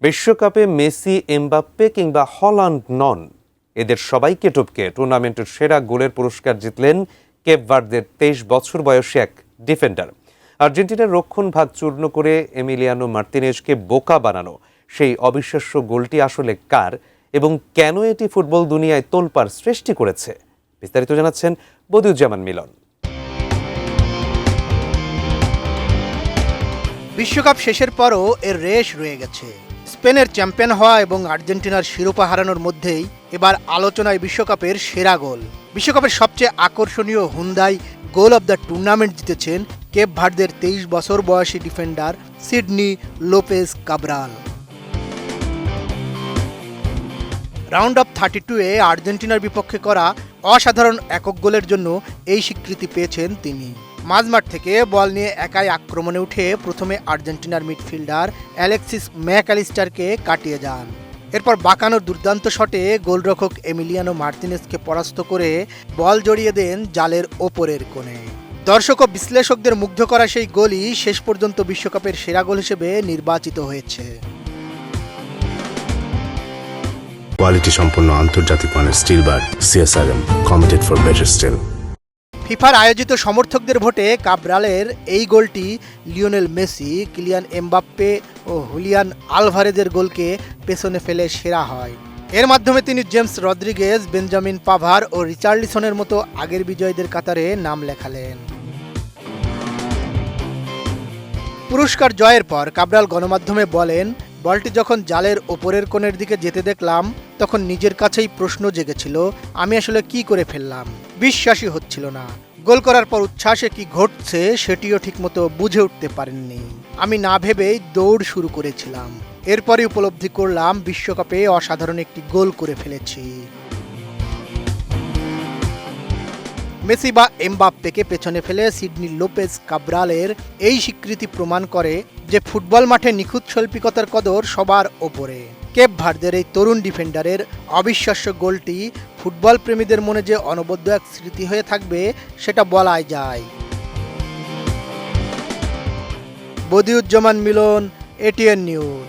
বিশ্বকাপে Messi, Mbappe কিংবা Holland নন, এদের সবাইকে টপকে টুর্নামেন্টের সেরা গোলের পুরস্কার জিতলেন কেপ ভার্দের 23 বছর বয়সী এক ডিফেন্ডার। আর্জেন্টিনার রক্ষণ ভাগ চূর্ণ করে এমিলিয়ানো মার্তিনেজকে বোকা বানানো সেই অবিশ্বাস্য গোলটি আসলে কার এবং কেন এটি ফুটবল দুনিয়ায় তোলপাড় সৃষ্টি করেছে, বিস্তারিত জানাচ্ছেন বদিউজ্জামান মিলন। বিশ্বকাপ শেষের পরও এর রেশ রয়ে গেছে। স্পেনের চ্যাম্পিয়ন হওয়া এবং আর্জেন্টিনার শিরোপা হারানোর মধ্যেই এবার আলোচনায় বিশ্বকাপের সেরা গোল। বিশ্বকাপের সবচেয়ে আকর্ষণীয় Hyundai goal of the tournament জিতেছেন কেপ ভার্দের 23 বছর বয়সী defender Sydney Lopez Cabral. Round of 32-এ আর্জেন্টিনার বিপক্ষে করা অসাধারণ একক গোলের জন্য এই স্বীকৃতি পেয়েছেন তিনি। মাঝমাঠ থেকে বল নিয়ে একাই আক্রমণে উঠে প্রথমে আর্জেন্টিনার মিডফিল্ডার অ্যালেক্সিস ম্যাকঅ্যালিস্টারকে কাটিয়ে যান। এরপর বাঁকানোর দুর্দান্ত শটে গোলরক্ষক এমিলিয়ানো মার্তিনেজকে পরাস্ত করে বল জড়িয়ে দেন জালের ওপরের কোণে। দর্শক ও বিশ্লেষকদের মুগ্ধ করা সেই গোলই শেষ পর্যন্ত বিশ্বকাপের সেরা গোল হিসেবে নির্বাচিত হয়েছে। কোয়ালিটি সম্পন্ন আন্তর্জাতিক মানের still bar CSRM, committed for better still. ফিফার আয়োজিত সমর্থকদের ভোটে কাব্রালের এই গোলটি লিওনেল মেসি, কিলিয়ান এমবাপ্পে ও হুলিয়ান আলভারেজের গোলকে পেছনে ফেলে সেরা হয়। এর মাধ্যমে তিনি জেমস রদ্রিগেজ, বেঞ্জামিন পাভার ও রিচার্লিসনের মতো আগের বিজয়ীদের কাতারে নাম লেখালেন। পুরস্কার জয়ের পর কাব্রাল গণমাধ্যমে বলেন, বলটি যখন জালের ওপরের কোণের দিকে যেতে দেখলাম তখন নিজের কাছেই প্রশ্ন জেগেছিল, আমি আসলে কি করে ফেললাম, বিশ্বাসই হচ্ছিল না। গোল করার পর উচ্ছ্বাসে কি ঘটছে সেটিও ঠিকমতো বুঝে উঠতে পারেননি। আমি না ভেবেই দৌড় শুরু করেছিলাম। এরপরই উপলব্ধি করলাম বিশ্বকাপে অসাধারণ একটি গোল করে ফেলেছি। মেসি বা এমবাপ্পেকে পেছনে ফেলে সিডনি লোপেজ কাব্রালের এই স্বীকৃতি প্রমাণ করে যে ফুটবল মাঠে নিখুঁত শৈল্পিকতার কদর সবার ওপরে। কেপ ভার্দের এই তরুণ ডিফেন্ডারের অবিশ্বাস্য গোলটি ফুটবল প্রেমীদের মনে যে অনবদ্য এক স্মৃতি হয়ে থাকবে সেটা বলাই যায়। বদিউজ্জামান মিলন, ATN নিউজ।